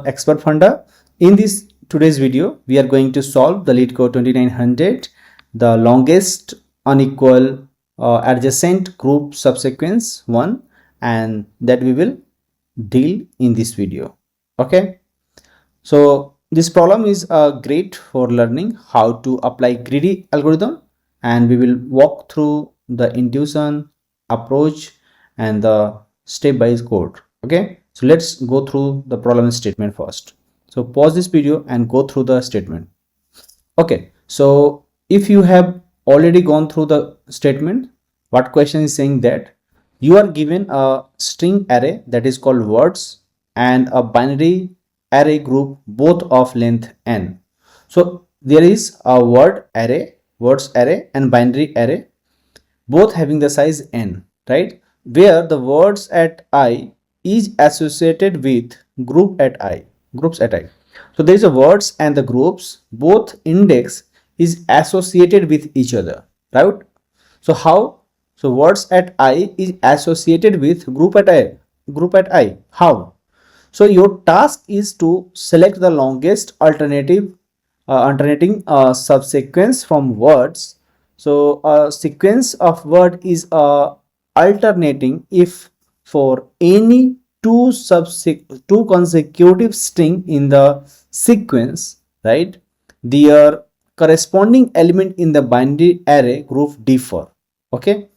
expert funda. In this today's video, we are going to solve the Leetcode 2900, the longest unequal adjacent group subsequence one, and that we will deal in this video. Okay, so this problem is great for learning how to apply greedy algorithm, and we will walk through the intuition, approach, and the step-by code. Okay, so let's go through the problem statement first. So pause this video and go through the statement. Okay, so if you have already gone through the statement, what question is saying that you are given a string array that is called words and a binary array group both of length n. So there is a words array and binary array both having the size n, right, where the words at I is associated with groups at I. So there is a words and the groups both index is associated with each other, right? So how? So words at I is associated with group at I. How? So your task is to select the longest alternating subsequence from words. So a sequence of word is alternating if for any two consecutive string in the sequence, right, their corresponding element in the binary array group differ. Okay,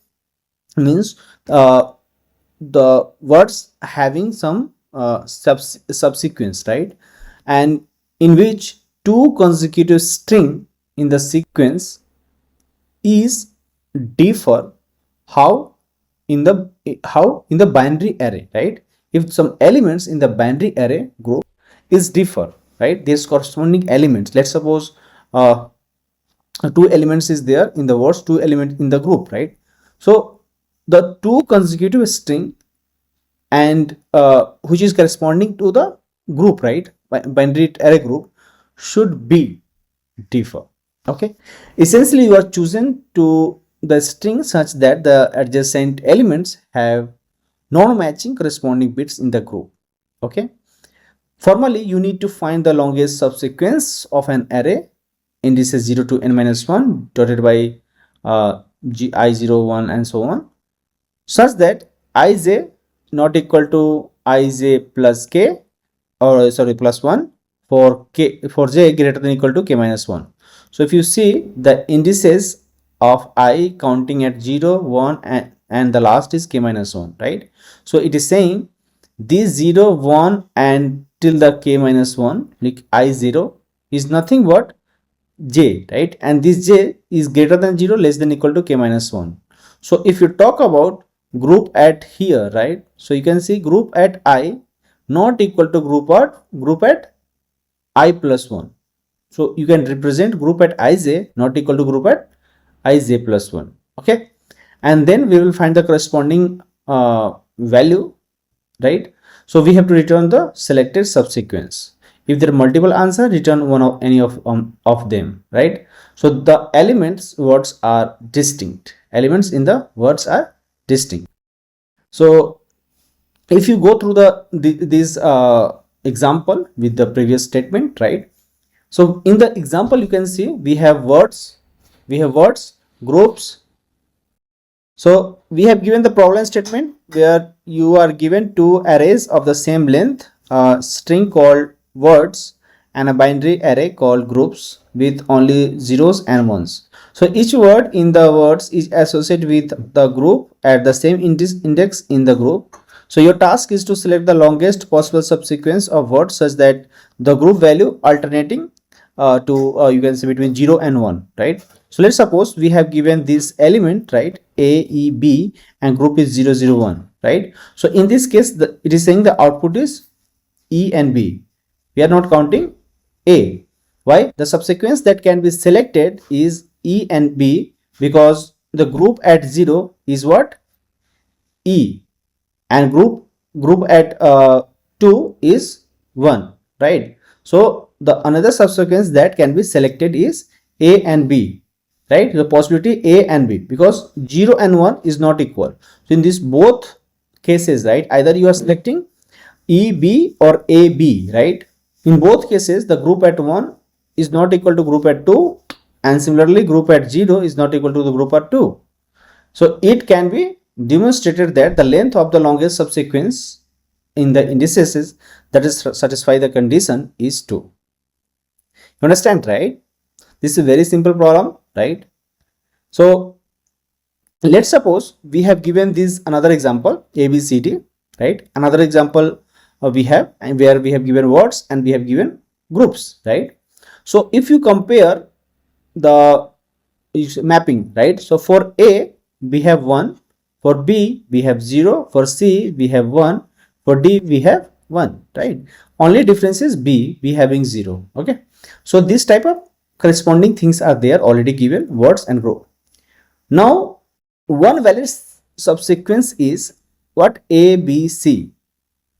means the words having some subsequence, right, and in which two consecutive string in the sequence is differ how in the binary array, right? If some elements in the binary array group is differ, right, these corresponding elements, let's suppose two elements is there in the words, two elements in the group, right? So the two consecutive string and which is corresponding to the group, right, binary array group, should be differ. Okay, essentially you are chosen to the string such that the adjacent elements have non-matching corresponding bits in the group. Okay, formally you need to find the longest subsequence of an array indices 0 to n-1 dotted by i0, 1 and so on, such that ij not equal to ij plus k, or sorry, plus 1 for j greater than equal to k-1. So if you see the indices of I counting at 0, 1 and the last is k-1, right? So it is saying this 0, 1 and till the k-1, like I0 is nothing but j, right, and this j is greater than 0, less than equal to k-1. So if you talk about group at here, right, so you can see group at I not equal to group at I plus 1. So you can represent group at ij not equal to group at ij plus 1. Okay, and then we will find the corresponding value, right? So we have to return the selected subsequence. If there are multiple answers, return one of any of them, right? So the elements words are distinct. Elements in the words are distinct. So if you go through this example with the previous statement, right? So in the example you can see we have words, groups. So we have given the problem statement where you are given two arrays of the same length, a string called words and a binary array called groups with only zeros and ones. So each word in the words is associated with the group at the same index in the group. So your task is to select the longest possible subsequence of words such that the group value alternating to you can say between 0 and 1, right? So let's suppose we have given this element, right, a, e, b, and group is 0, 0, 1, right? So in this case it is saying the output is e and b. We are not counting a. Why? The subsequence that can be selected is e and b because the group at 0 is what? E, and group at 2 is 1, right? So the another subsequence that can be selected is a and b, right? The possibility a and b, because 0 and 1 is not equal. So in this both cases, right, either you are selecting EB or AB, right? In both cases, the group at 1 is not equal to group at 2, and similarly group at 0 is not equal to the group at 2. So it can be demonstrated that the length of the longest subsequence in the indices that is satisfy the condition is 2. You understand, right? This is a very simple problem, right? So let's suppose we have given this another example A, B, C, D, right? Another example we have, and where we have given words and we have given groups, right? So if you compare the mapping, right? So for A we have 1, for B we have 0, for C we have 1, for D we have 1, right? Only difference is B, we having 0. Okay, so this type of corresponding things are there already given, words and group. Now one valid subsequence is what? A, B, C.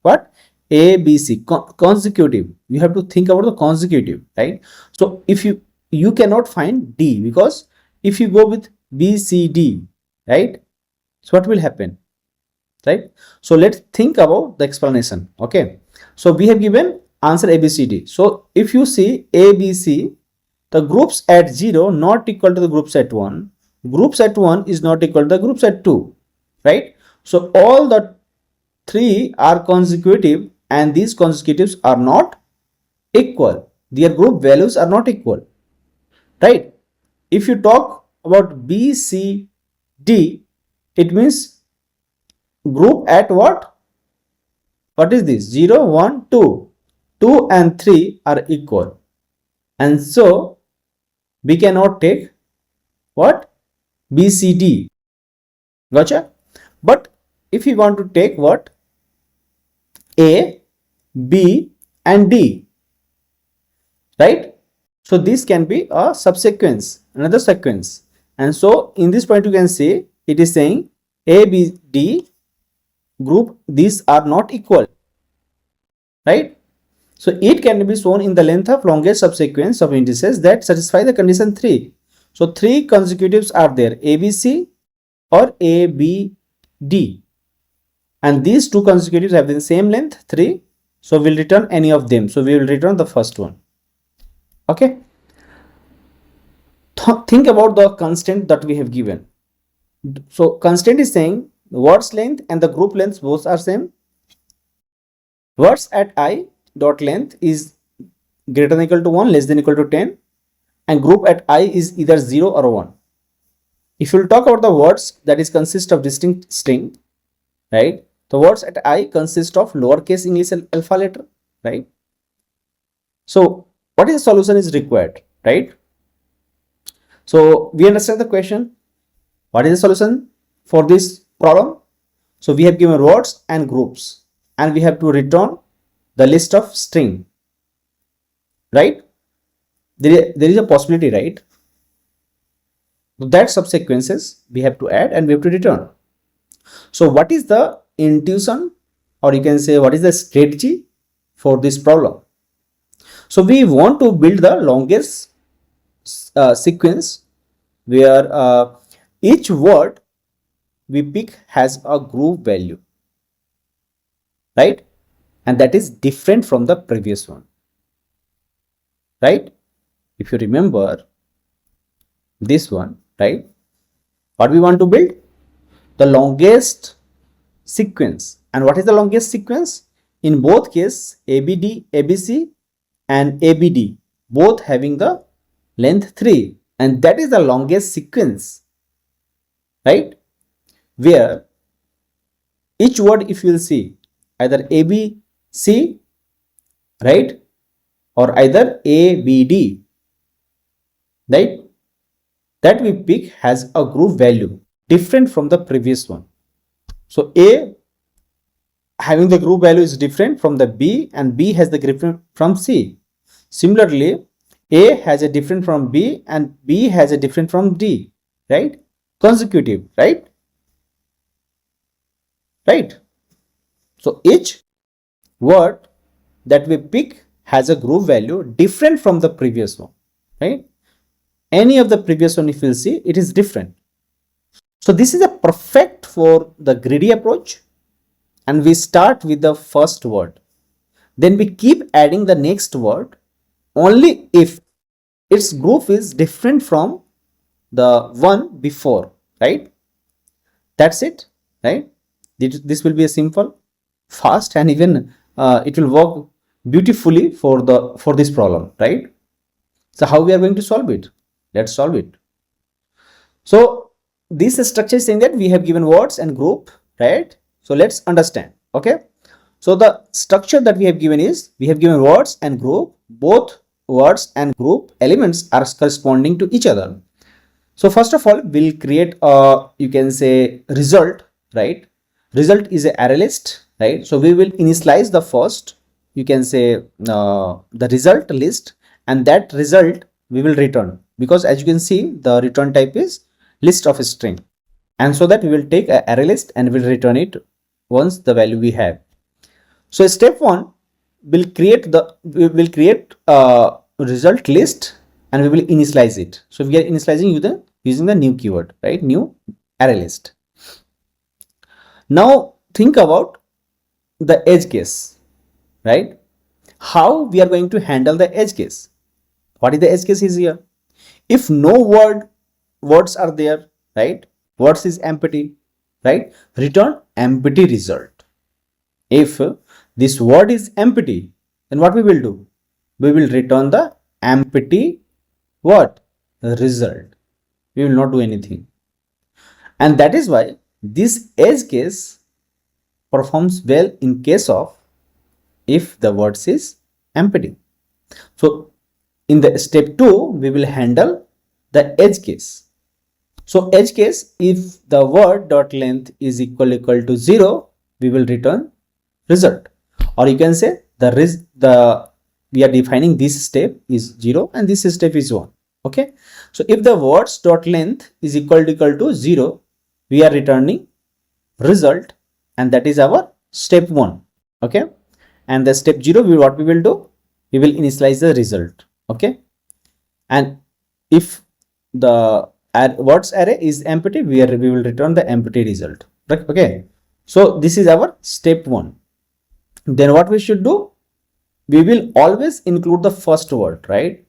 What? A, B, C, consecutive. You have to think about the consecutive, right? So if you cannot find D, because if you go with B, C, D, right? So what will happen, right? So let's think about the explanation. Okay, so we have given answer A, B, C, D. So if you see A, B, C, the groups at 0 not equal to the groups at 1, groups at 1 is not equal to the groups at 2, right? So all the 3 are consecutive, and these consecutives are not equal. Their group values are not equal, right? If you talk about B, C, D, it means group at what? What is this? 0, 1, 2. 2 and 3 are equal, and so we cannot take what? B, C, D. Gotcha? But if you want to take what? A, B and D, right? So this can be a subsequence, another sequence. And so in this point you can see it is saying A, B, D group, these are not equal, right? So it can be shown in the length of longest subsequence of indices that satisfy the condition 3. So 3 consecutives are there, A, B, C or A, B, D, and these 2 consecutives have the same length 3. So we'll return any of them. So we will return the first one. Okay, think about the constant that we have given. So constant is saying words length and the group length both are same. Words at I dot length is greater than equal to 1, less than equal to 10, and group at I is either 0 or 1. If you will talk about the words that is consist of distinct string, right? The words at I consist of lowercase English alpha letter, right? So what is the solution is required, right? So we understand the question. What is the solution for this problem? So we have given words and groups, and we have to return the list of string, right? There is a possibility, right? That subsequences we have to add and we have to return. So what is the intuition, or you can say what is the strategy for this problem? So we want to build the longest sequence where each word we pick has a group value, right? And that is different from the previous one, right? If you remember this one, right? What we want to build? The longest sequence. And what is the longest sequence? In both cases, ABD, ABC and ABD, both having the length 3, and that is the longest sequence, right? Where each word, if you will see either ABC, right, or either ABD, right, that we pick has a group value different from the previous one. So A having the group value is different from the B, and B has the different from C. Similarly, A has a different from B and B has a different from D, right? Consecutive, right? Right. So each word that we pick has a group value different from the previous one, right? Any of the previous one, if you see, it is different. So this is a perfect for the greedy approach, and we start with the first word. then we keep adding the next word only if its group is different from the one before, right? That's it, right? This will be a simple, fast, and even it will work beautifully for this problem, right? So how we are going to solve it? Let's solve it. So this structure is saying that we have given words and group, right? So let's understand. Okay. So the structure that we have given is, we have given words and group. Both words and group elements are corresponding to each other. So first of all, we'll create a, you can say, result, right? Result is an array list, right? So we will initialize the first, you can say, the result list, and that result we will return, because as you can see, the return type is list of a string. And so that we will take an array list and we'll return it once the value we have. So step one, we will create a result list and we will initialize it. So we are initializing using the new keyword, right? New array list. Now think about the edge case, right? How we are going to handle the edge case? What is the edge case is here? If no words are there, right? Words is empty, right? Return empty result. If this word is empty, then what we will do? We will return the empty what? Result. We will not do anything. And that is why this edge case performs well in case of if the words is empty. So in the step 2, we will handle the edge case. So edge case, if the word dot length is equal to 0, we will return result. Or you can say we are defining this step is 0 and this step is 1. Okay. So if the words dot length is equal to 0, we are returning result, and that is our step 1. Okay. And the step 0, what we will do? We will initialize the result. Okay. And if the words array is empty, we will return the empty result. Okay. So this is our step 1. Then what we should do? We will always include the first word, right?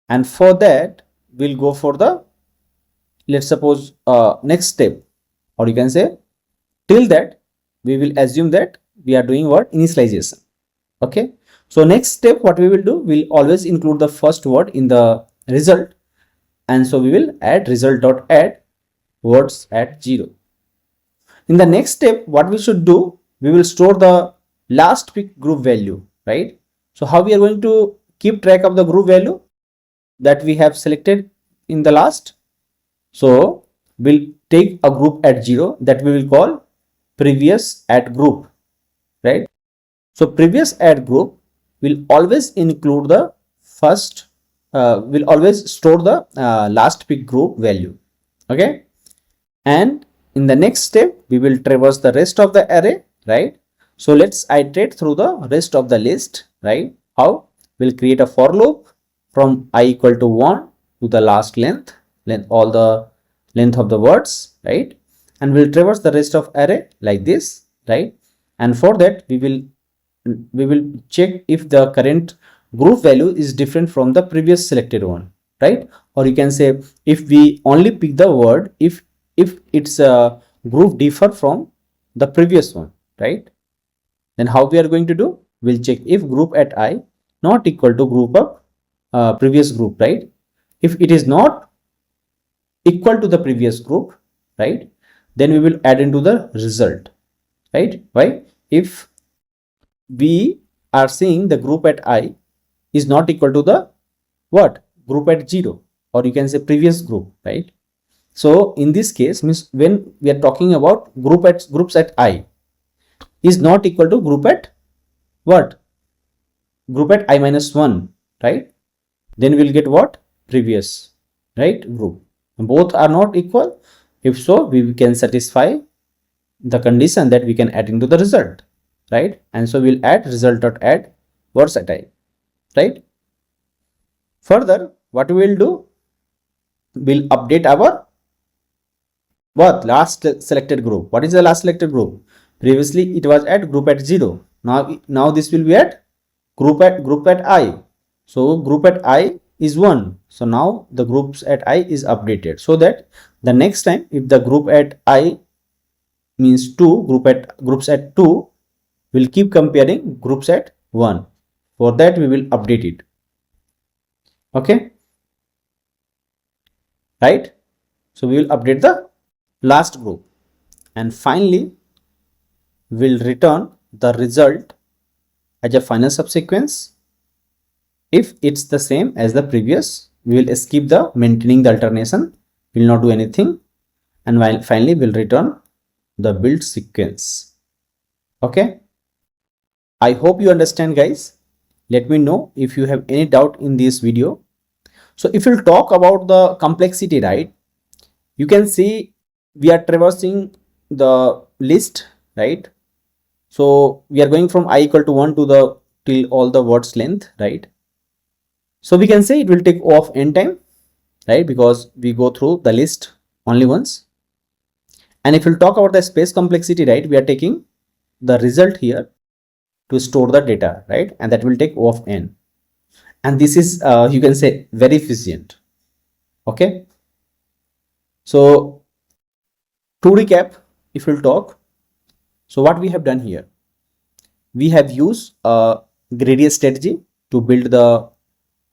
And for that, we'll go for the, let's suppose, next step, or you can say till that, we will assume that we are doing what? Initialization. Okay. So next step, what we will do? We'll always include the first word in the result. And so we will add result.add words at 0. In the next step, what we should do? We will store the last pick group value, right? So how we are going to keep track of the group value that we have selected in the last? So we'll take a group at 0 that we will call previous at group, right? So previous at group will always include the first, will always store the last pick group value. Okay. And in the next step, we will traverse the rest of the array, right? So let's iterate through the rest of the list, right? How? We'll create a for loop from I equal to 1 to the last length, all the length of the words, right? And we'll traverse the rest of array like this, right? And for that, we will check if the current group value is different from the previous selected one, right? Or you can say if we only pick the word if its group differ from the previous one, right? Then how we are going to do? We'll check if group at I not equal to group of previous group, right? If it is not equal to the previous group, right, then we will add into the result, right? Why? If we are seeing the group at I is not equal to the what? Group at 0, or you can say previous group, right? So in this case, means when we are talking about groups at I is not equal to group at what? Group at I minus 1, right? Then we'll get what? Previous, right? Group. Both are not equal. If so, we can satisfy the condition that we can add into the result, right? And so we'll add result.add words at I, right? Further, what we will do? We'll update our what? Last selected group. What is the last selected group? Previously it was at group at 0. Now this will be at group at I. So group at I is 1. So now the groups at I is updated, so that the next time if the group at I means 2, groups at 2 will keep comparing groups at 1. For that we will update it. Okay, right? So we will update the last group, and finally we'll return the result as a final subsequence. If it's the same as the previous, we will skip the maintaining the alternation, will not do anything, and while finally we'll return the build sequence. Okay, I hope you understand, guys. Let me know if you have any doubt in this video. So if we'll talk about the complexity, right, you can see we are traversing the list, right? So we are going from I equal to 1 to the till all the words length, right? So we can say it will take O of n time, right? Because we go through the list only once. And if we'll talk about the space complexity, right, we are taking the result here to store the data, right? And that will take O of n. And this is, you can say, very efficient. Okay. So to recap, if we'll talk, so what we have done here, we have used a gradient strategy to build the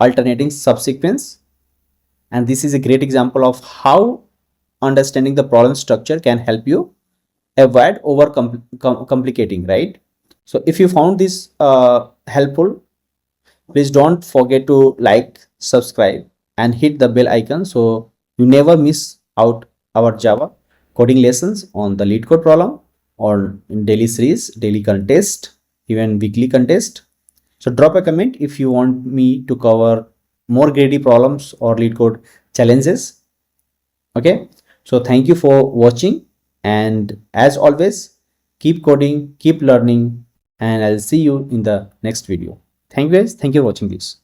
alternating subsequence. And this is a great example of how understanding the problem structure can help you avoid over complicating, right? So if you found this helpful, please don't forget to like, subscribe, and hit the bell icon so you never miss out our Java coding lessons on the Leetcode problem or in daily series, daily contest, even weekly contest. So drop a comment if you want me to cover more greedy problems or Leetcode challenges. Okay, so thank you for watching, and as always, keep coding, keep learning, and I'll see you in the next video. Thank you guys. Thank you for watching this.